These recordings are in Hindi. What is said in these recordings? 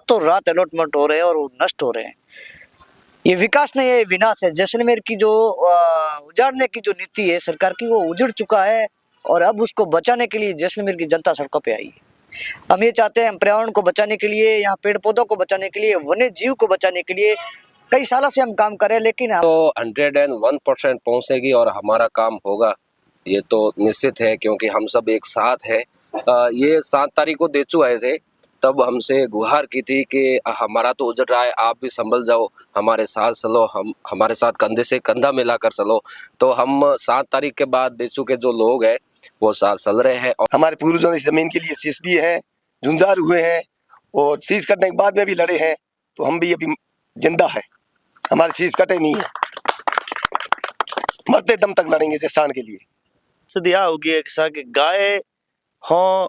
रातों रात अलॉटमेंट हो रहे हैं और वो नष्ट हो रहे हैं। ये विकास नहीं है, विनाश है। जैसलमेर की जो उजाड़ने की जो नीति है सरकार की, वो उजड़ चुका है और अब उसको बचाने के लिए जैसलमेर की जनता सड़कों पे आई है। हम ये चाहते हैं, हम पर्यावरण को बचाने के लिए, यहाँ पेड़ पौधों को बचाने के लिए, वन्य जीव को बचाने के लिए कई सालों से हम काम कर रहे हैं, लेकिन तो 101% पहुंचेगी और हमारा काम होगा, ये तो निश्चित है, क्योंकि हम सब एक साथ है। ये 7 तारीख को देचू आए थे, तब हमसे गुहार की थी कि हमारा तो उजड़ रहा है, आप भी संभल जाओ, हमारे साथ चलो, हम हमारे साथ कंधे से कंधा मिलाकर चलो। तो हम 7 तारीख के बाद देचू के जो लोग हैं वो साथ चल रहे हैं। और हमारे पूर्वजों ने इस जमीन के लिए शीश दिए हैं, झुंझार हुए हैं और शीश कटने के बाद में भी लड़े हैं, तो हम भी अभी जिंदा है, हमारे शीश कटे नहीं है, मरते दम तक लड़ेंगे जैसान के लिए। सदिया होगी एक सा कि गाय हो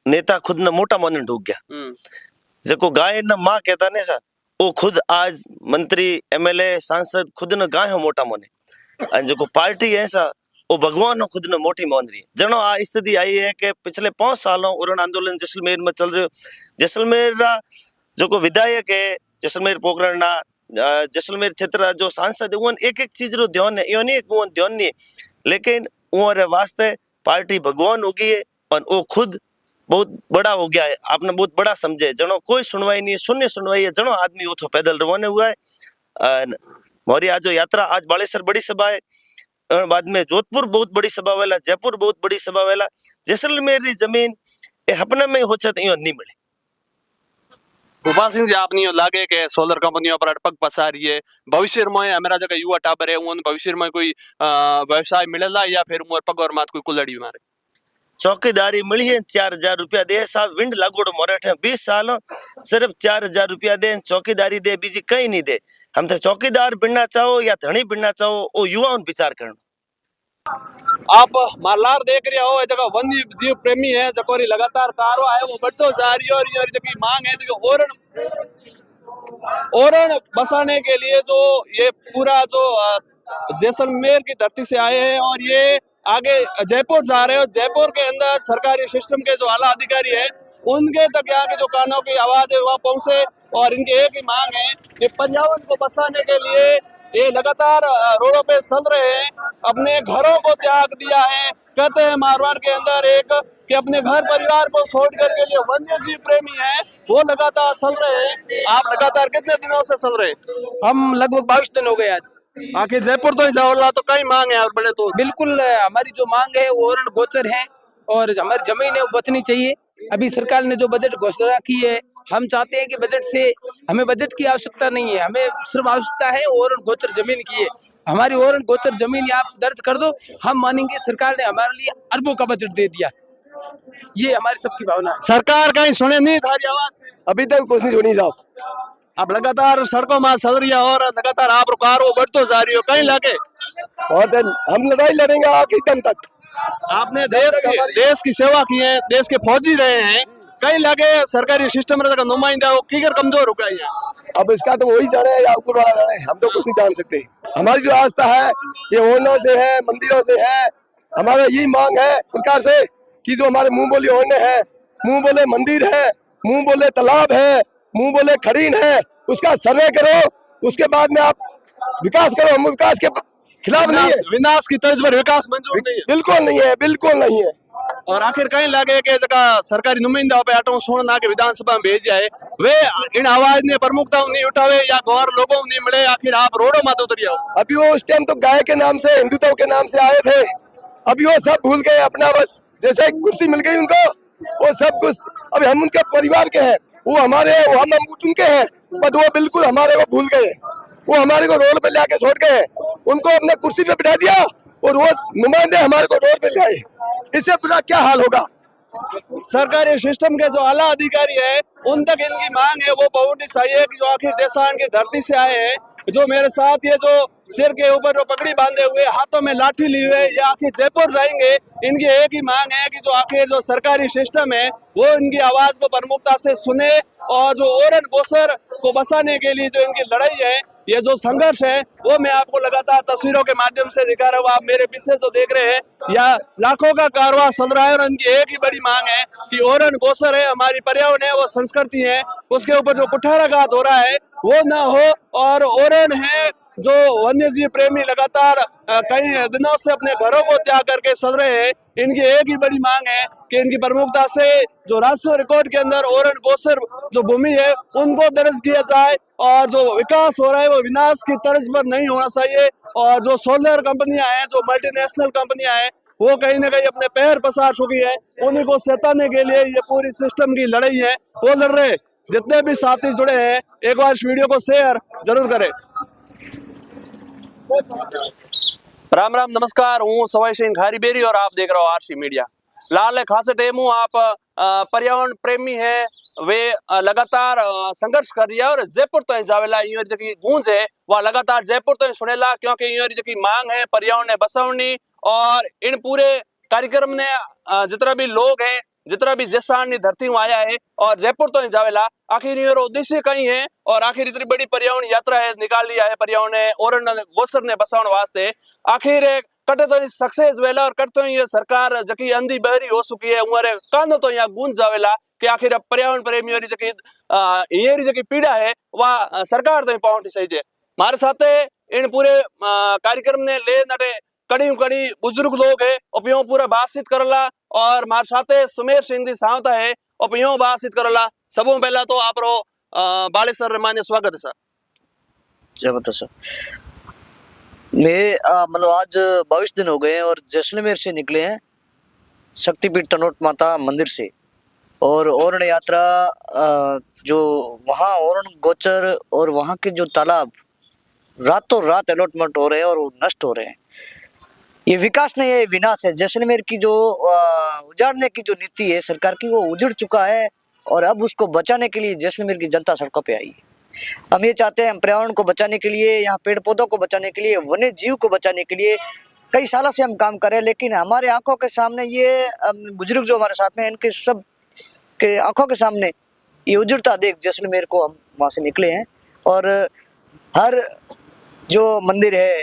नेता खुद न मोटा मन ढूक गया, जको गाय न माँ कहता ने सा, वो खुद आज मंत्री एमएलए सांसद खुद न गाय हो मोटा मोने, और जो पार्टी है सा वो भगवान हो खुद न मोटी मान रही है। जनो आ स्थिति आई है कि पिछले 5 सालों उरण आंदोलन जैसलमेर में चल रहे हो। जैसलमेर जो को विधायक है जैसलमेर पोखरणना, जैसलमेर क्षेत्र जो सांसद है, वो एक एक चीज रो ध्यान है, यो नहीं वो ध्यान नहीं है, लेकिन वो वास्ते पार्टी भगवान होगी है और वो खुद बहुत बड़ा हो गया है, आपने बहुत बड़ा समझे। जनो कोई सुनवाई नहीं है, शून्य सुनवाई है, जनो आदमी उठो पैदल रवाना हुआ है। मोरी आज जो यात्रा, आज बालेश्वर बड़ी सभा है, बाद में जोधपुर बहुत बड़ी सभा वाला, जयपुर बहुत बड़ी सभा वाला। जैसलमेर की जमीन ये अपने में हो नहीं मिले। गोपाल सिंह जी, आप नहीं लागे के सोलर कंपनियों पर अटपक पसा रही है, भविष्य में हमारा जगह युवा टाबर है, उन भविष्य में कोई व्यवसाय मिलेला या फिर उमर पग और मात कोई कुल्लड़ी मारे? चौकीदारी मिली है, 4000 रुपया दे साहब, विंड लागोड़ मोरठ है 20 साल, सिर्फ 4000 रुपया दे, चौकीदारी दे, बीजी कहीं नहीं दे। हम तो चौकीदार बनना चाहो या धनी बनना चाहो, वो युवाओं विचार करना। आप मालार देख रहे हो, जगह वन्य जीव प्रेमी है, जकोरी लगातार कारो है वो बढ़तो जा रही है, और ये जगह मांग है जगह ओरण बसाने के लिए, जो ये पूरा जो जैसलमेर की धरती से आए हैं और ये आगे जयपुर जा रहे हो। जयपुर के अंदर सरकारी सिस्टम के जो आला अधिकारी है उनके तक यहाँ के जो कानों की आवाज है वह पहुंचे, और इनकी एक ही मांग है कि पर्यावरण को बचाने के लिए ये लगातार रोडों पे चल रहे हैं, अपने घरों को त्याग दिया है। कहते हैं मारवाड़ के अंदर एक कि अपने घर परिवार को छोड़ करके लिए वन्य जीव प्रेमी है, वो लगातार चल रहे हैं। आप लगातार कितने दिनों से चल रहे हैं? हम लगभग 22 दिन हो गए आज। आखिर जयपुर तो ही जाओ, तो कई मांग है और बड़े तो बिल्कुल हमारी जो मांग है वो ओरण गोचर है और हमारी जमीन है वो बचनी चाहिए। अभी सरकार ने जो बजट घोषणा की है, हम चाहते हैं कि बजट से हमें बजट की आवश्यकता नहीं है, हमें सिर्फ आवश्यकता है ओरण गोचर जमीन की है। हमारी ओरण गोचर जमीन आप दर्ज कर दो, हम मानेंगे सरकार ने हमारे लिए अरबों का बजट दे दिया। ये हमारी सबकी भावना है। सरकार कहीं सुने नहीं थारी आवाज? अभी तक कुछ नहीं सुनी साहब। अब लगातार सड़कों में चल रही है और लगातार आप कारो बढ़तो जा रही हो, कहीं लगे और हम लड़ाई लड़ेंगे आखिरी दम तक। आपने देश की सेवा की है, देश के फौजी रहे हैं, कहीं लगे सरकारी सिस्टम में नुमाइंदा हो की कमजोर हो गई है। अब इसका तो वही जाने या ऊपर वाला जाने, हम तो कुछ नहीं जान सकते। हमारी जो आस्था है ये ओरणों से है, मंदिरों से है। हमारा यही मांग है सरकार से कि जो हमारे मुंह बोले ओरने हैं, मुंह बोले मंदिर है, मुंह बोले तालाब है, मुंह बोले खड़ीन है, उसका सर्वे करो, उसके बाद में आप विकास करो। हम विकास के खिलाफ नहीं है, विनाश की तर्ज पर विकास मंजूर नहीं है, बिल्कुल नहीं है, बिल्कुल नहीं है। और आखिर कहीं लगे कि जगह सरकारी नुमाइंदा पे आटो सुनना के विधानसभा में भेज जाए, वे इन आवाज ने प्रमुखता नहीं उठावे या गौर लोगों नहीं मिले, आखिर आप रोडों में उतरिए। अभी वो उस टाइम तो गाय के नाम से, हिंदुत्व के नाम से आए थे, अभी वो सब भूल गए अपना, बस जैसे कुर्सी मिल गई उनको वो सब कुछ। अभी हम उनके परिवार के हैं, वो हमारे, वो हम उनके हैं, बट वो बिल्कुल हमारे को भूल गए। वो हमारे को रोड पे लाके छोड़ गए, उनको अपने कुर्सी पे बिठा दिया और वो नुमाइंदे हमारे को रोड पे ले आए। इससे बुरा क्या हाल होगा? सरकारी सिस्टम के जो आला अधिकारी है उन तक इनकी मांग है वो बहुत ही सही है कि जो आखिर जैसान की धरती से आए हैं, जो मेरे साथ ये जो सिर के ऊपर जो पगड़ी बांधे हुए, हाथों में लाठी लिए हुए, ये आखिर जयपुर जाएंगे। इनकी एक ही मांग है कि जो आखिर जो सरकारी सिस्टम है वो इनकी आवाज को प्रमुखता से सुने, और जो ओरण गोचर को बचाने के लिए जो इनकी लड़ाई है ये जो संघर्ष है वो मैं आपको लगातार तस्वीरों के माध्यम से दिखा रहा हूँ। आप मेरे पीछे जो देख रहे हैं या लाखों का कारवां चल रहा है और उनकी एक ही बड़ी मांग है कि ओरण गोसर है, हमारी पर्यावरण है, वो संस्कृति है, उसके ऊपर जो कुठाराघात हो रहा है वो ना हो। और ओरण है जो वन्य जीव प्रेमी लगातार कई दिनों से अपने घरों को त्याग करके चल रहे हैं, इनकी एक ही बड़ी मांग है कि इनकी प्रमुखता से जो राष्ट्रीय रिकॉर्ड के अंदर ओरण गोसर जो भूमि है उनको दर्ज किया जाए और जो विकास हो रहा है वो विनाश की तर्ज पर नहीं होना चाहिए। और जो सोलर कंपनियां हैं, जो मल्टीनेशनल कंपनियां हैं, वो कहीं ना कहीं अपने पैर पसार चुकी है, उन्हीं को सताने के लिए ये पूरी सिस्टम की लड़ाई है, वो लड़ रहे। जितने भी साथी जुड़े हैं एक बार इस वीडियो को शेयर जरूर करें। राम राम, नमस्कार, हूँ सवाई सिंह खारीबेरी और आप देख रहे हो आरसी मीडिया। लाल खासे टेमू आप पर्यावरण प्रेमी है, वे लगातार संघर्ष कर रही है और जयपुर तो जावेला यूं जी गूंज है वह लगातार जयपुर तो सुनेला, क्योंकि यूं जी मांग है पर्यावरण ने बसावनी। और इन पूरे कार्यक्रम ने जितना भी लोग हैं, जितना भी जैसा धरती में आया है और जयपुर तो जावेला, आखिर ये उद्देश्य कहीं है और आखिर इतनी बड़ी पर्यावरण यात्रा है निकाल लिया है पर्यावरण ने ओरण गोसर ने बसावन वास्ते। आखिर कटे तो सक्सेस वेला और कटे तो ये सरकार जकी अंधी बहरी हो चुकी है उमरे कानो तो यहाँ गूंज जावेला कि आखिर पर्यावरण प्रेमी जकी ये जकी पीड़ा है वह सरकार तो पहुंचनी चाहिए। हमारे साथ इन पूरे कार्यक्रम ने ले नटे कड़ी कड़ी बुजुर्ग लोग है उपयों पूरा बातचीत करला और हमारे साथ सुमेर सिंह जी सावता है उपयों बातचीत करला। सबों पहला तो आप रो बाले सर मान्य स्वागत है सर। जय माता सर। मैं मतलब आज 22 दिन हो गए हैं और जैसलमेर से निकले हैं, शक्तिपीठ तनोट माता मंदिर से। और ओरण यात्रा जो वहाँ ओरण गोचर और वहाँ के जो तालाब रातों रात अलॉटमेंट हो रहे हैं और वो नष्ट हो रहे हैं। ये विकास नहीं है, विनाश है। जैसलमेर की जो उजाड़ने की जो नीति है सरकार की, वो उजड़ चुका है और अब उसको बचाने के लिए जैसलमेर की जनता सड़कों पे आई है। हम ये चाहते हैं, हम पर्यावरण को बचाने के लिए, यहाँ पेड़ पौधों को बचाने के लिए, वन्य जीव को बचाने के लिए कई सालों से हम काम कर रहे हैं, लेकिन हमारे आंखों के सामने ये बुजुर्ग जो हमारे साथ में, इनके सब के आंखों के सामने ये उजड़ता देख जैसलमेर को हम वहाँ से निकले हैं। और हर जो मंदिर है,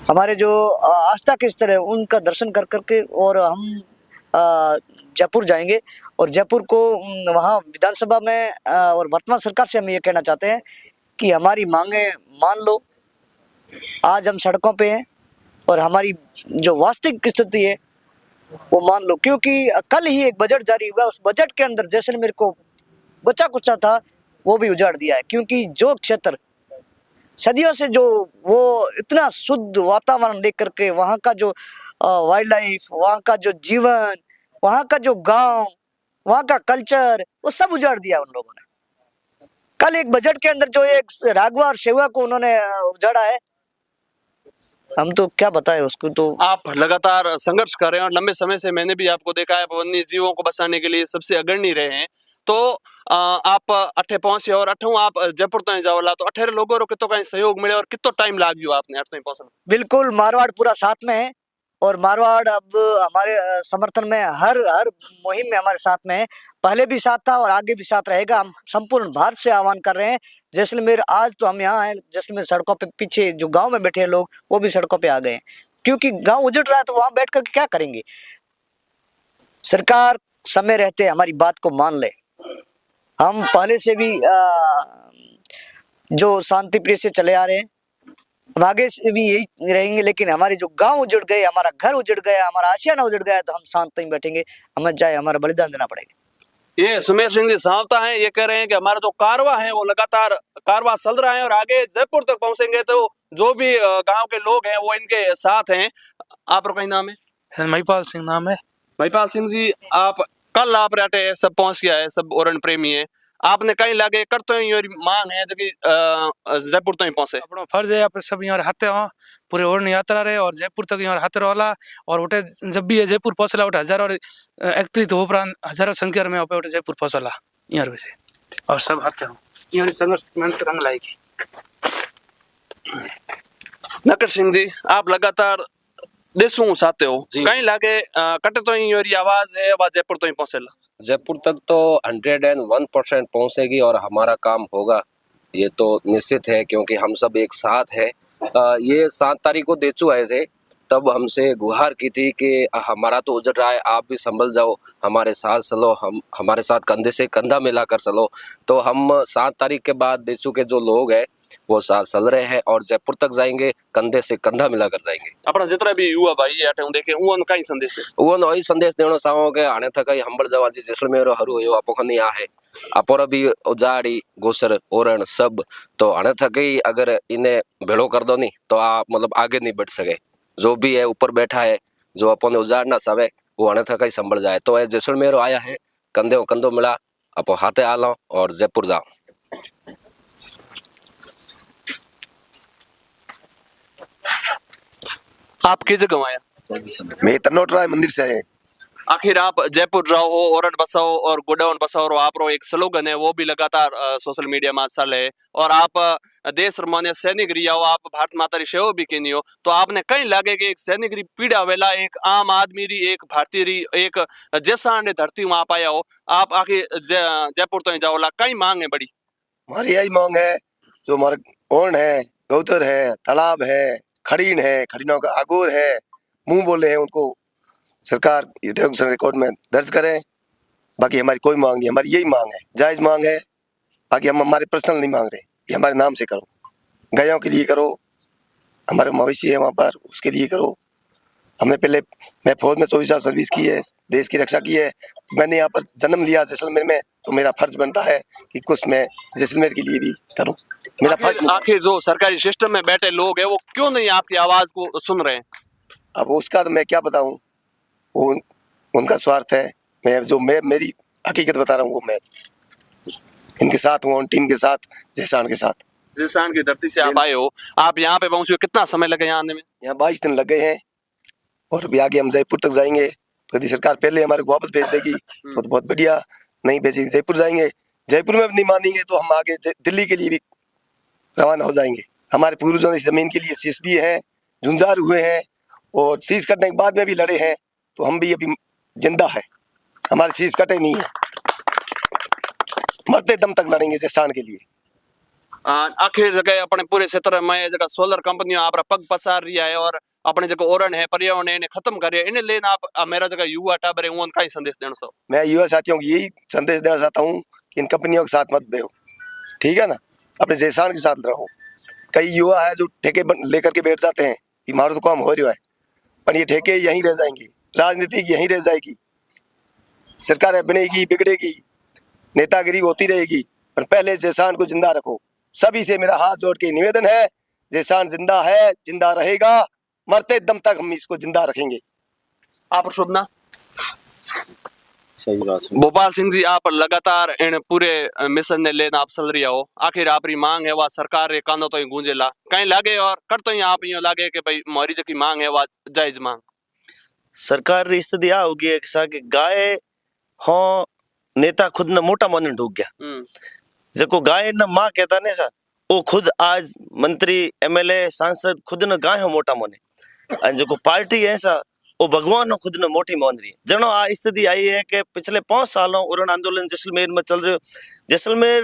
हमारे जो आस्था के स्तर है, उनका दर्शन कर करके और हम जयपुर जाएंगे। और जयपुर को वहाँ विधानसभा में और वर्तमान सरकार से हम ये कहना चाहते हैं कि हमारी मांगें मान लो। आज हम सड़कों पे हैं और हमारी जो वास्तविक स्थिति है वो मान लो, क्योंकि कल ही एक बजट जारी हुआ, उस बजट के अंदर जैसलमेर को बचा कुचा था वो भी उजाड़ दिया है। क्योंकि जो क्षेत्र सदियों से जो वो इतना शुद्ध वातावरण लेकर के, वहाँ का जो वाइल्ड लाइफ, वहाँ का जो जीवन, वहाँ का जो गांव, वहाँ का कल्चर, वो सब उजाड़ दिया उन लोगों ने। कल एक बजट के अंदर जो एक राघवा और शेवा को उन्होंने उजाड़ा है, हम तो क्या बताएं उसको। तो आप लगातार संघर्ष कर रहे हैं और लंबे समय से मैंने भी आपको देखा है वन्य जीवों को बचाने के लिए सबसे अग्रणी रहे हैं। तो आप अठे पहुंचे और अठों आप जयपुर तो जाओला, तो 18 लोगों को कितो का सहयोग मिले और कितो टाइम लाग गयो आपने अठे पहुंचने? बिल्कुल, मारवाड़ पूरा साथ में है और मारवाड़ अब हमारे समर्थन में हर मुहिम में हमारे साथ में है। पहले भी साथ था और आगे भी साथ रहेगा। हम संपूर्ण भारत से आह्वान कर रहे हैं। जैसलमेर आज तो हम यहाँ हैं, जैसलमेर सड़कों पे, पीछे जो गांव में बैठे हैं लोग वो भी सड़कों पे आ गए हैं, क्योंकि गांव उजड़ रहा है तो वहां बैठ करके क्या करेंगे। सरकार समय रहते हमारी बात को मान ले। हम पहले से भी जो शांति प्रिय से चले आ रहे हैं, हम आगे से भी यही रहेंगे। लेकिन हमारे जो गांव उजड़ गए, हमारा घर उजड़ गया, हमारा आशियाना उजड़ गया, तो हम शांत नहीं बैठेंगे, हमें चाहे हमारा बलिदान देना पड़ेगा। ये सुमेर सिंह जी सावता हैं, ये कह रहे हैं कि हमारा जो कारवा है वो लगातार कारवा चल रहा है और आगे जयपुर तक पहुंचेंगे तो जो भी गांव के लोग हैं वो इनके साथ हैं। आपका कहीं नाम है? महिपाल सिंह नाम है। महिपाल सिंह जी, आप कल आप रहते सब पहुंच गया है, सब ओरण प्रेमी है, आपने कहीं लगे कर तो मांग है जो कि जयपुर तक पहुंचे? अपना फर्ज है, आप सब यहाँ रहते हो, पूरे ओरण यात्रा रहे और जयपुर तक यहाँ रहते रहोला। और उठे जब भी जयपुर पहुंचला उठे हजारों एकत्रित हो उपरांत हजारों संख्या में उठे जयपुर पहुंचला यहाँ से और सब हाथे हो यहाँ संघर्ष मेहनत रंग लाएगी। नकर सिंह जी, आप लगातार देशों साथे हो, कहीं लागे कटे तो ये आवाज है वह जयपुर तो ही पहुंचेला? जयपुर तक तो 101% पहुंचेगी और हमारा काम होगा, ये तो निश्चित है क्योंकि हम सब एक साथ है। ये 7 तारीख को देचू आए थे, तब हमसे गुहार की थी कि हमारा तो उजड़ रहा है, आप भी संभल जाओ, हमारे साथ चलो, हम हमारे साथ कंधे से कंधा मिलाकर चलो। तो हम 7 तारीख के बाद देचू के जो लोग हैं वो साथ चल रहे हैं और जयपुर तक जाएंगे, कंधे से कंधा मिलाकर जाएंगे। अपना जितना भी युवा भाई अटे हूं देखे उन कई संदेश है वो वही संदेश देना चाहो कि हाणे तक हंबल जवा जी जैसलमेर हरू यो आपो खनी आहे अपोर भी उजाड़ी गोसर ओरण सब, तो हाणे तक ही अगर इन्हें भेड़ो कर दो नहीं तो आप मतलब आगे नहीं बढ़ सके। जो भी है ऊपर बैठा है, जो अपन उजाड़ना चाहे वो हाणे तक ही संभल जाए। तो जैसलमेर आया है, कंधे कंधो मिला, अपो हाथे आ लो और जयपुर जाओ। आप किस जगह आया? मैं तन्नोट राय मंदिर से है। आखिर आप जयपुर जाओ हो, ओरठ बसाओ और गोडाउन बसाओ, और आप रो एक स्लोगन है वो भी लगातार सोशल मीडिया में चल है, और आप देश मान्य सैनिक रिया हो, आप भारत माता री सेवा भी की हो, तो आपने कहीं लगे कि एक सैनिक री पीड़ा वेला एक आम आदमी री, एक भारतीय री, एक जैसा धरती में आप आया हो, आप आखिर जयपुर तो ही जाओ ला कई मांग है बड़ी? हमारी यही मांग है, जो हमारे ओण है, गौतर है, तालाब है, खड़ीन है, खड़ीनों का आगोर है, मुंह बोले हैं, उनको सरकार रिकॉर्ड में दर्ज करे। बाकी हमारी कोई मांग नहीं, हमारी यही मांग है, जायज मांग है। बाकी हम हमारे पर्सनल नहीं मांग रहे, ये हमारे नाम से करो, गयों के लिए करो, हमारे मवेशी है वहाँ पर उसके लिए करो। हमने पहले, मैं फौज में 24 साल सर्विस की है, देश की रक्षा की है, तो मैंने यहाँ पर जन्म लिया जैसलमेर में, तो मेरा फर्ज बनता है कि कुछ मैं जैसलमेर के लिए भी करूँ। मेरा फर्ज आखिर जो सरकारी सिस्टम में बैठे लोग है वो क्यों नहीं आपकी आवाज को सुन रहे हैं? अब उसका तो मैं क्या बताऊँ, वो उनका स्वार्थ है। मैं मेरी हकीकत बता रहा हूँ, वो मैं इनके साथ हूँ, टीम के साथ, जैसान के साथ। जैसान की धरती से आप आए हो, आप यहाँ पे पहुंचे, कितना समय लगे यहाँ आने में? यहाँ 22 दिन लग गए हैं, और अभी आगे हम जयपुर तक जाएंगे। तो यदि सरकार पहले हमारे को वापस भेज देगी तो बहुत बढ़िया, नहीं भेजेगी जयपुर जाएंगे। जयपुर में नहीं मानेंगे तो हम आगे दिल्ली के लिए भी रवाना हो जाएंगे। हमारे पूर्वजों ने इस जमीन के लिए शीश दिए हैं, झुंझार हुए हैं, और शीश कटने के बाद में भी लड़े हैं, तो हम भी अभी जिंदा है, हमारे शीश कटे नहीं है, मरते दम तक लड़ेंगे जैसान के लिए। आखिर जगह अपने पूरे क्षेत्र में जगह सोलर कंपनियां आप पग पसार रही है, और अपने जगह ओरण है, पर्यावरण है, इन्हें खत्म कर रही है, इन्हें लेना आप मेरा जगह युवा टाबर है उन का ही संदेश देना सो। मैं युवा साथियों को यही संदेश देना चाहता हूँ कि इन कंपनियों के साथ मत दो, ठीक है ना, अपने जैसान के साथ रहो। कई युवा है जो ठेके लेकर के बैठ जाते हैं कि हमारा तो काम हो रहा है, पर ये ठेके यहीं रह जाएंगे, राजनीति यहीं रह जाएगी, सरकार बनेगी बिगड़ेगी, नेतागिरी होती रहेगी, पर पहले जैसान को जिंदा रखो। सभी से मेरा हाथ जोड़ के निवेदन है, जैसान जिंदा है, जिंदा रहेगा, मरते दम तक हम इसको जिंदा रखेंगे। आप शुभ ना भोपाल सिंह जी, आप लगातार इन पूरे मिशन ने लेना आप चल रही हो, आखिर आपकी मांग है वह सरकार रे कानों तो ही गूंजेला कहीं लागे, और कर तो ही आप यूं लागे कि भाई हमारी जो की मांग है वह जायज मांग? सरकार री स्थिति आ होगी एक सा कि गाय हो नेता खुद ने मोटा मन ढूक गया, जको गाय न माँ कहता ने सा वो खुद आज मंत्री एमएलए सांसद खुद न गाय हो मोटा मोने, और जो पार्टी है सा वो भगवान खुद ने मोटी मान रही है। जनो आ स्थिति आई है कि पिछले 5 सालों उरण आंदोलन जैसलमेर में चल रहे हो, जैसलमेर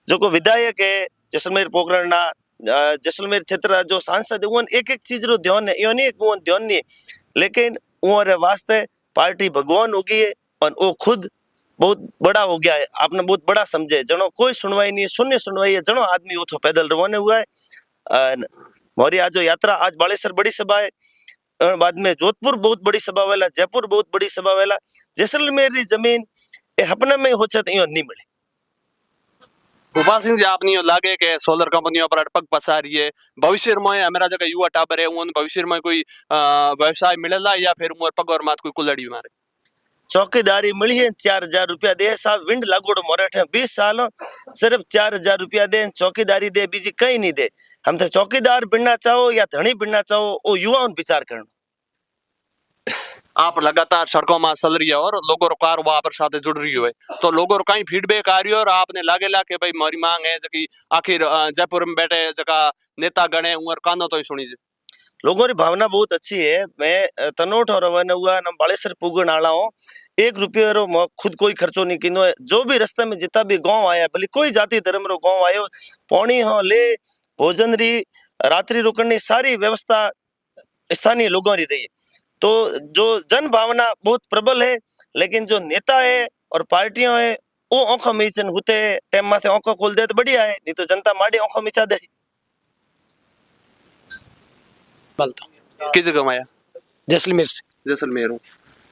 जो विधायक है जैसलमेर पोखरणा, जैसलमेर क्षेत्र जो सांसद है, एक एक चीज रो ध्यान है, यो नहीं वो ध्यान नहीं है, लेकिन वो वास्ते पार्टी भगवान हो गई है, और वो खुद बहुत बड़ा हो गया है, आपने बहुत बड़ा समझे। जनो कोई सुनवाई नहीं है, शून्य सुनवाई है, जनो आदमी उठो पैदल रवाना हुआ है। हमारी आज जो यात्रा, आज बालेश्वर बड़ी सभा है, बाद में जोधपुर बहुत बड़ी सभा वाला, जयपुर बहुत बड़ी सभा वाला, जैसलमेर री जमीन ए अपने में हो तो नहीं मिले। भोपाल सिंह जी, आप नहीं लागे के सोलर कंपनियों पर पग पसार रही है, भविष्य में हमारा जगह युवा टाबर है उन भविष्य में कोई व्यवसाय मिलेला, या फिर उमर पग और मात कोई कुलड़ी मारे? चौकीदारी मिली है, 4000 रुपया दे साहब, विंड लागोड़ मोरठ है 20 साल, सिर्फ 4000 रुपया दे, चौकीदारी दे, बीजी कहीं नहीं दे। हम तो चौकीदार बनना चाहो या धनी बनना चाहो, वो युवाओं विचार करना। आप लगातार सड़कों में चल रही है और लोगों रो कारोबार पर साथ जुड़ रही है, तो लोगों रो कहीं फीडबैक आ रही है, और आपने लागेला कि भाई हमारी मांग है कि आखिर जयपुर में बैठे जगह नेता गणे उमर कानो तो ही सुनी जे? लोगों की भावना बहुत अच्छी है। मैं तनोट और रवाना हुआ, बालेश्वर पुगन आला हूँ, एक रुपये रो खुद कोई खर्चो नहीं किनो है। जो भी रास्ते में जितना भी गांव आया, भले कोई जाति धर्म रो गांव आयो, पानी हो ले, भोजन री, रात्रि रुकने सारी व्यवस्था स्थानीय लोगों की रही है। तो जो जन भावना बहुत प्रबल है, लेकिन जो नेता है और पार्टियां है वो आंखों मीचन होते टाइम माथे आंखों खोल दे तो बढ़िया है, नहीं तो जनता माड़ी आंखों मीचा दे। किस जगह में आया? जैसलमेर से। जैसलमेर हूँ।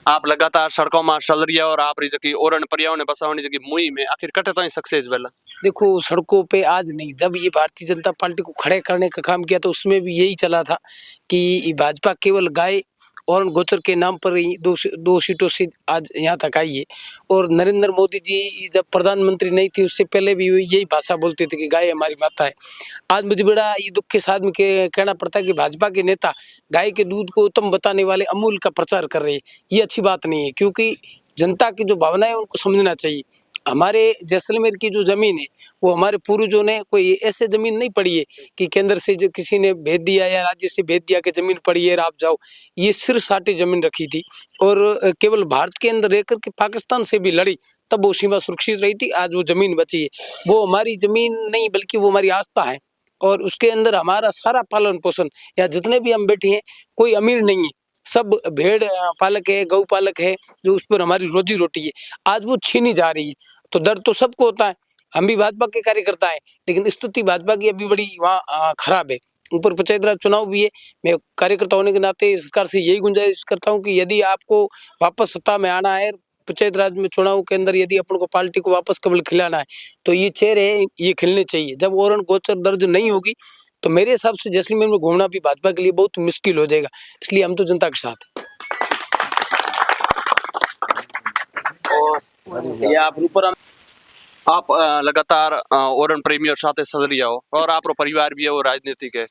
आप लगातार सड़कों में चल रही है और आप रही जगह ओरण पर्यावरण बसावनी जगह मुहिम में आखिर कटे तो सक्सेस वाला। देखो सड़कों पे आज नहीं, जब ये भारतीय जनता पार्टी को खड़े करने का काम किया तो उसमें भी यही चला था कि भाजपा केवल गाय और गोचर के नाम पर ही दो सीटों से आज यहाँ तक आई है। और नरेंद्र मोदी जी जब प्रधानमंत्री नहीं थी उससे पहले भी यही भाषा बोलते थे कि गाय हमारी माता है। आज मुझे बड़ा ये दुख के साथ में कहना पड़ता है कि भाजपा के नेता गाय के दूध को उत्तम बताने वाले अमूल का प्रचार कर रहे हैं। ये अच्छी बात नहीं है, क्योंकि जनता की जो भावना है उनको समझना चाहिए। हमारे जैसलमेर की जो जमीन है वो हमारे पूर्वजों ने, कोई ऐसे जमीन नहीं पड़ी है कि केंद्र से जो किसी ने भेज दिया या राज्य से भेज दिया कि जमीन पड़ी है आप जाओ। ये सिर साटी जमीन रखी थी और केवल भारत के अंदर रहकर के पाकिस्तान से भी लड़ी तब वो सीमा सुरक्षित रही थी। आज वो जमीन बची है, वो हमारी जमीन नहीं बल्कि वो हमारी आस्था है और उसके अंदर हमारा सारा पालन पोषण, या जितने भी हम बैठे हैं कोई अमीर नहीं है, सब भेड़ पालक है, गौ पालक है, जो उस पर हमारी रोजी रोटी है, आज वो छीनी जा रही है। तो दर्द तो सबको होता है, हम भी भाजपा के कार्यकर्ता हैं, लेकिन स्थिति भाजपा की अभी बड़ी वहाँ खराब है। ऊपर पंचायत राज चुनाव भी है। मैं कार्यकर्ता होने के नाते सरकार से यही गुंजाइश करता हूँ कि यदि आपको वापस सत्ता में आना है, पंचायत राज में चुनाव के अंदर यदि अपन को पार्टी को वापस कबल खिलाना है, तो ये चेहरे ये खिलने चाहिए। जब ओरण गोचर दर्ज नहीं होगी तो मेरे हिसाब से जैसलमेर में घूमना भी भाजपा के लिए बहुत मुश्किल हो जाएगा। इसलिए हम तो जनता के साथ हैं। आप लगातार ओरण प्रेमी और साथ चल रही हो और आप परिवार भी है वो राजनीतिक है,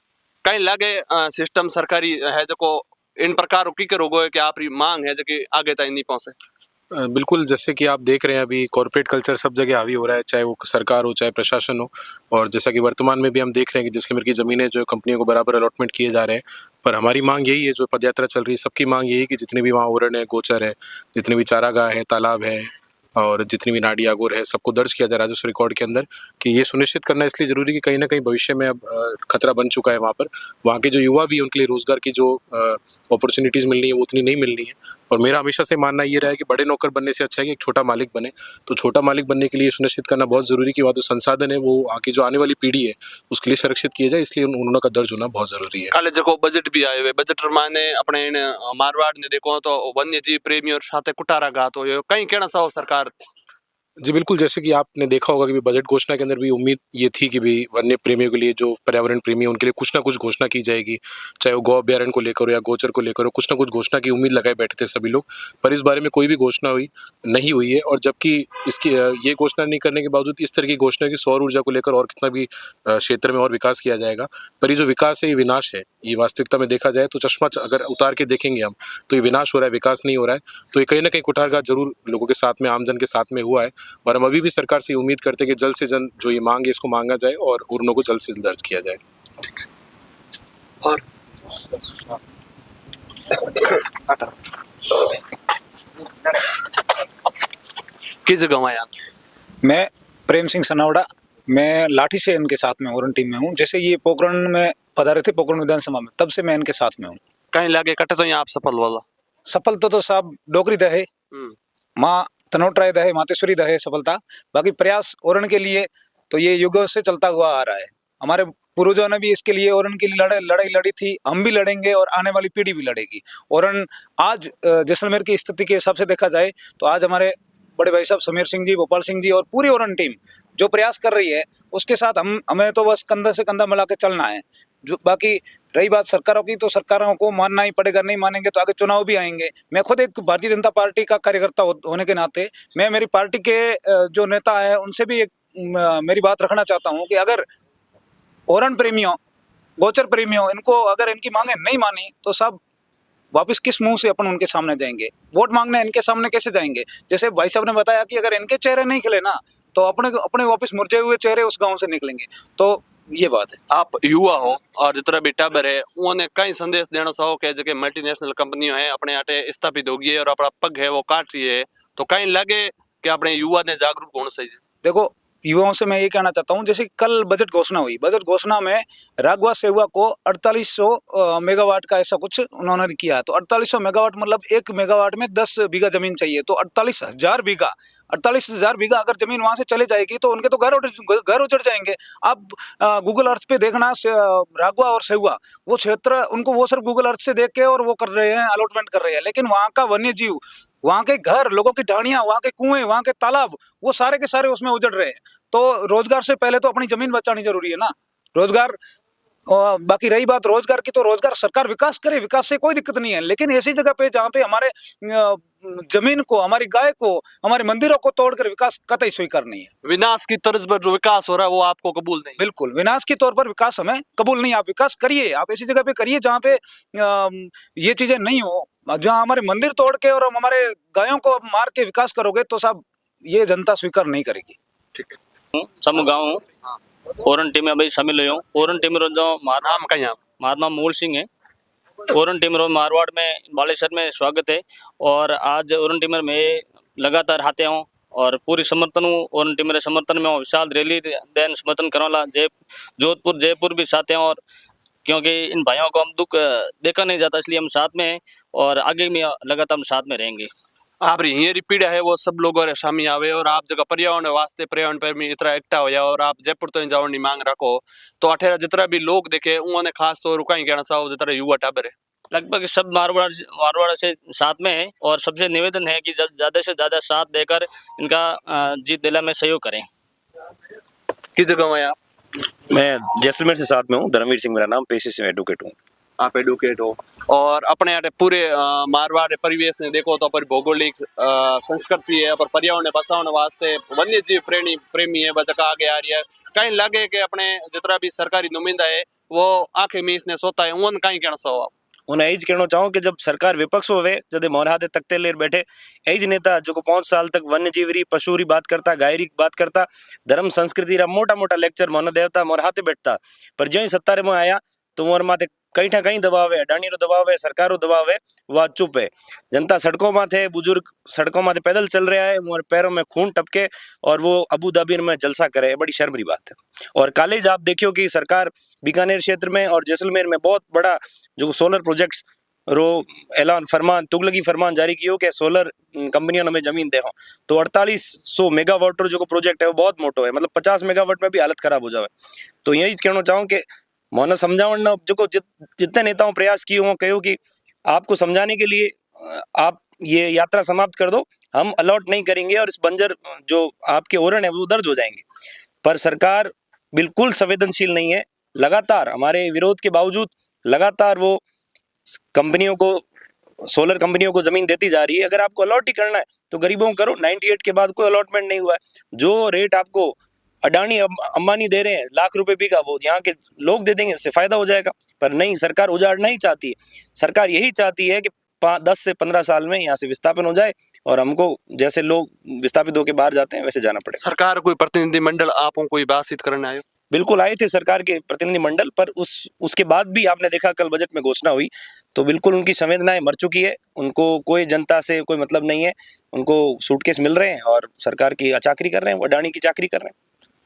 कहीं लगे सिस्टम सरकारी है जो इन प्रकार की करोगे है कि आप मांग है जो आगे तक नहीं पहुंचे? बिल्कुल, जैसे कि आप देख रहे हैं अभी कॉर्पोरेट कल्चर सब जगह हावी हो रहा है, चाहे वो सरकार हो चाहे प्रशासन हो। और जैसा कि वर्तमान में भी हम देख रहे हैं कि जैसलमेर की ज़मीनें जो कंपनियों को बराबर अलॉटमेंट किए जा रहे हैं। पर हमारी मांग यही है, जो पदयात्रा चल रही है सबकी मांग यही है कि जितने भी वहाँ ओरण है, गोचर है, जितने भी चारागाह हैं, तालाब है और जितनी भी नाड़ी आगोर है, सबको दर्ज किया जाए राजस्व रिकॉर्ड के अंदर। कि ये सुनिश्चित करना इसलिए ज़रूरी कि कहीं ना कहीं भविष्य में अब खतरा बन चुका है वहाँ पर। वहाँ के जो युवा भी उनके लिए रोज़गार की जो अपॉर्चुनिटीज़ मिलनी है वो उतनी नहीं मिलनी है। और मेरा हमेशा से मानना ये रहा है कि बड़े नौकर बनने से अच्छा है कि एक छोटा मालिक बने। तो छोटा मालिक बनने के लिए सुनिश्चित करना बहुत ज़रूरी कि वहाँ जो संसाधन है वो वहाँ की जो आने वाली पीढ़ी है उसके लिए सुरक्षित किया जाए, इसलिए उन्होंने का दर्ज होना बहुत ज़रूरी है। काले जो बजट भी आए हुए, बजट माने अपने मारवाड़ ने देखो तो वन्य जीव प्रेमी और साथ कुटारा घात हो कहीं कहना चाहो सरकार? जी बिल्कुल, जैसे कि आपने देखा होगा कि बजट घोषणा के अंदर भी उम्मीद ये थी कि भी वन्य प्रेमियों के लिए, जो पर्यावरण प्रेमी है उनके लिए कुछ ना कुछ घोषणा की जाएगी, चाहे वो गौ अभ्यारण्य को लेकर हो या गोचर को लेकर हो। कुछ ना कुछ घोषणा की उम्मीद लगाए बैठे थे सभी लोग, पर इस बारे में कोई भी घोषणा नहीं हुई है। और जबकि इसकी ये घोषणा नहीं करने के बावजूद इस तरह की घोषणा की सौर ऊर्जा को लेकर और कितना भी क्षेत्र में और विकास किया जाएगा, पर ये जो विकास है ये विनाश है। ये वास्तविकता में देखा जाए तो चश्मा अगर उतार के देखेंगे हम तो ये विनाश हो रहा है, विकास नहीं हो रहा है। तो ये कहीं ना कहीं कुठारघात जरूर लोगों के साथ में, आमजन के साथ में हुआ है। और हम अभी भी सरकार से उम्मीद करते हैं कि जल्द से जल्द जो ये मांग है इसको मांगा जाए और उन्हों को जल्द से जल्द दर्ज किया जाए। ठीक है। और किस जगह आया? मैं प्रेम सिंह सनावड़ा, मैं लाठी से इनके साथ में ओरण टीम में हूँ। जैसे ये पोखरण में पधारे थे, पोखरण विधानसभा में, तब से मैं इनके साथ में हूँ। कहीं लगे कटे तो यहाँ आप सफल वाला? सफल तो साहब डोगरी दहे, माँ तनोटराय दहे, मातेश्वरी दहे सफलता। बाकी प्रयास ओरण के लिए तो ये युगों से चलता हुआ आ रहा है। हमारे पूर्वजों ने भी इसके लिए ओरण के लिए लड़ाई लड़ी थी, हम भी लड़ेंगे और आने वाली पीढ़ी भी लड़ेगी। ओरण आज जैसलमेर की स्थिति के हिसाब से देखा जाए तो आज हमारे बड़े भाई साहब समीर सिंह जी, गोपाल सिंह जी और पूरी ओरण टीम जो प्रयास कर रही है उसके साथ हमें तो बस कंधा से कंधा मिला के चलना है। जो बाकी रही बात सरकारों की, तो सरकारों को मानना ही पड़ेगा, नहीं मानेंगे तो आगे चुनाव भी आएंगे। मैं खुद एक भारतीय जनता पार्टी का कार्यकर्ता होने के नाते मैं मेरी पार्टी के जो नेता है उनसे भी एक मेरी बात रखना चाहता हूँ कि अगर ओरण प्रेमियों, गोचर प्रेमियों, इनको अगर इनकी मांगे नहीं मानी तो सब वापस किस मुंह से अपन उनके सामने जाएंगे? वोट मांगने इनके सामने कैसे जाएंगे? जैसे भाई साहब ने बताया कि अगर इनके चेहरे नहीं खिले ना तो अपने वापस मुरझे हुए चेहरे उस गांव से निकलेंगे। तो ये बात है। आप युवा हो और जितना भी टाबर है उन्हें कई संदेश देना चाहो कि जो मल्टीनेशनल कंपनियां हैं अपने आटे स्थापित होगी है और अपना पग है वो काट रही है, तो कहीं लगे कि अपने युवा ने जागरूक होना चाहिए। देखो युवाओं से मैं ये कहना चाहता हूँ, जैसे कल बजट घोषणा हुई, बजट घोषणा में राघवा सेवा को 4800 मेगावाट का ऐसा कुछ उन्होंने किया। तो 4800 मेगावाट मतलब 1 मेगावाट में 10 बीघा जमीन चाहिए, तो 48,000 बीघा अगर जमीन वहां से चले जाएगी तो उनके तो घर उजड़ जाएंगे। आप गूगल अर्थ पे देखना राघवा और सेवा वो क्षेत्र उनको वो सिर्फ गूगल अर्थ से देख के और वो कर रहे हैं, अलॉटमेंट कर रहे हैं, लेकिन वहाँ का वन्य जीव, वहाँ के घर, लोगों की ढाणियां, वहाँ के कुएं, वहाँ के तालाब, वो सारे के सारे उसमें उजड़ रहे हैं। तो रोजगार से पहले तो अपनी जमीन बचानी जरूरी है ना। रोजगार बाकी रही बात रोजगार की, तो रोजगार सरकार विकास करे, विकास से कोई दिक्कत नहीं है, लेकिन ऐसी जगह पे जहाँ पे हमारे जमीन को, हमारी गाय को, हमारे मंदिरों को तोड़कर विकास कतई स्वीकार नहीं है। विनाश की तर्ज पर जो विकास हो रहा है वो आपको कबूल नहीं? बिल्कुल विनाश के तौर पर विकास हमें कबूल नहीं। आप विकास करिए, आप ऐसी जगह पे करिए जहाँ पे ये चीजें नहीं हो। जहाँ हमारे मंदिर तोड़ के और हम हमारे गायों को मार के विकास करोगे तो साहब ये जनता स्वीकार नहीं करेगी। ठीक सम गाँव ओरन टीम में भाई शामिल हुई हूँ। ओरन टीम जो नाम कहीं आप? मारा नाम मूल सिंह है। ओरन टीम मारवाड़ में बालेश्वर में स्वागत है और आज ओरन टीम में लगातार आते हूँ और पूरी समर्थन हूँ। ओरन टीम समर्थन में विशाल रैली देन समर्थन करवाला जोधपुर जयपुर भी साथ हैं, और क्योंकि इन भाइयों को हम दुख देखा नहीं जाता इसलिए हम साथ में हैं और आगे भी लगातार हम साथ में रहेंगे। आप ये पीढ़ा है वो सब लोगों शामिल आवे और आप जगह पर्यावरण वास्ते पर्यावरण प्रेमी इतना एकटा हो और आप जयपुर तो जाने की मांग रखो, तो अठेरा जितना भी लोग देखे उन्होंने खास तौर रुका ही कहना चाहो जितना युवा टाबर है लगभग सब मारवाड़ से साथ में है और सबसे निवेदन है कि ज्यादा से ज्यादा साथ देकर इनका जीत दिला में सहयोग करें। किस जगह में आप? मैं जैसलमेर से साथ में हूँ। धर्मवीर सिंह मेरा नाम, पेशे से एडवोकेट हूँ। आप एडवोकेट हो और अपने यहाँ पूरे मारवाड़ परिवेश ने देखो तो पर भौगोलिक संस्कृति है पर पर्यावरण बचाने वास्ते वन्य जीव प्रेमी है बचा आगे आ रही है। कहीं लगे कि अपने जितना भी सरकारी नुमाइंदा है वो आंखें मीच ने सोता है, उन कहीं कहना चाहो आप? उन्हें यही कहना चाहूँ कि जब सरकार विपक्ष होवे, जब मोर हाथे तख्ते लेर बैठे यही नेता जो 5 साल तक वन्य जीवरी पशु री बात करता, गाय री बात करता, धर्म संस्कृति रा मोटा मोटा लेक्चर मोन देवता मोर हाथे बैठता, पर जो ही सत्ता में आया तो मोर माथे कहीं ना कहीं दबाव है, अडानी रो दबाव है, सरकार रो दबाव है, वह चुप है। जनता सड़कों में थे, बुजुर्ग सड़कों में पैदल चल रहा है, मोर पैरों में खून टपके और वो अबू धाबी में जलसा करे, बड़ी शर्म की बात है। और कॉलेज आप देखियो कि सरकार बीकानेर क्षेत्र में और जैसलमेर में बहुत बड़ा जो सोलर प्रोजेक्ट्स रो ऐलान फरमान तुगलकी फरमान जारी कियो कि सोलर कंपनियों ने हमें जमीन दे हो, तो 4800 मेगावाट रो जो प्रोजेक्ट है वो बहुत मोटो है, मतलब 50 मेगावाट में भी हालत खराब हो जाए। तो यही कहना चाहूँ कि मोने समझावन जो जितने नेताओं प्रयास किए वो कहो कि आपको समझाने के लिए आप ये यात्रा समाप्त कर दो, हम अलॉट नहीं करेंगे और इस बंजर जो आपके ओरण है वो दर्ज हो जाएंगे। पर सरकार बिल्कुल संवेदनशील नहीं है, लगातार हमारे विरोध के बावजूद लगातार वो कंपनियों को, सोलर कंपनियों को जमीन देती जा रही है। अगर आपको अलॉट ही करना है तो गरीबों को करो। 98 के बाद कोई अलॉटमेंट नहीं हुआ है। जो रेट आपको अडानी अंबानी दे रहे हैं लाख रुपए बीघा, वो यहाँ के लोग दे देंगे, इससे फायदा हो जाएगा। पर नहीं, सरकार उजाड़ना ही चाहती है। सरकार यही चाहती है कि 10 से 15 साल में यहाँ से विस्थापन हो जाए और हमको जैसे लोग विस्थापित होकर बाहर जाते हैं वैसे जाना पड़े। सरकार कोई प्रतिनिधि मंडल आपको कोई बातचीत करने आयो? बिल्कुल आए थे सरकार के प्रतिनिधि मंडल, पर उसके बाद भी आपने देखा कल बजट में घोषणा हुई तो बिल्कुल उनकी संवेदनाएं मर चुकी है। उनको कोई जनता से कोई मतलब नहीं है, उनको सूटकेस मिल रहे हैं और सरकार की चाकरी कर रहे हैं, वो अडानी की चाकरी कर रहे हैं।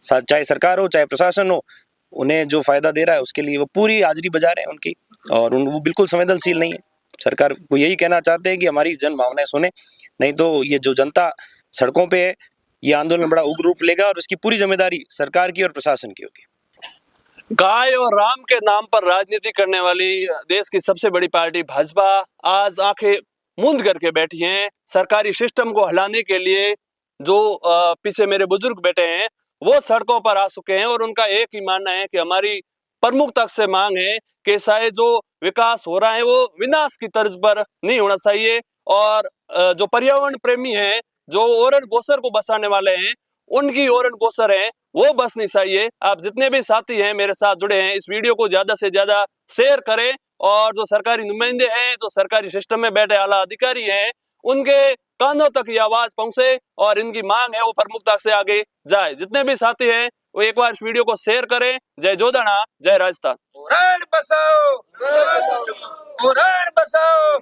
चाहे सरकार हो चाहे प्रशासन हो, उन्हें जो फायदा दे रहा है उसके लिए वो पूरी हाजिरी बजा रहे हैं उनकी, और वो बिल्कुल संवेदनशील नहीं है। सरकार को यही कहना चाहते हैं कि हमारी जन भावनाएं सुने, नहीं तो ये जो जनता सड़कों पे है ये आंदोलन बड़ा उग्र रूप लेगा और उसकी पूरी जिम्मेदारी सरकार की और प्रशासन की होगी। गाय और राम के नाम पर राजनीति करने वाली देश की सबसे बड़ी पार्टी भाजपा आज आंखें मूंद करके बैठी है। सरकारी सिस्टम को हिलाने के लिए जो पीछे मेरे बुजुर्ग बैठे हैं वो सड़कों पर आ चुके हैं और उनका एक ही मानना है कि हमारी प्रमुखता से मांग है कि शायद जो विकास हो रहा है वो विनाश की तर्ज पर नहीं होना चाहिए, और जो पर्यावरण प्रेमी हैं, जो ओरन गोसर को बसाने वाले हैं, उनकी ओरन गोसर है वो बसनी चाहिए। आप जितने भी साथी हैं मेरे साथ जुड़े हैं, इस वीडियो को ज्यादा से ज्यादा शेयर करें और जो सरकारी नुमाइंदे हैं, जो सरकारी सिस्टम में बैठे आला अधिकारी हैं, उनके कानों तक ये आवाज पहुंचे और इनकी मांग है वो प्रमुखता से आगे जाए। जितने भी साथी हैं वो एक बार इस वीडियो को शेयर करें। जय जोधना, जय राजस्थान। उरण बसाओ, उरण बसाओ।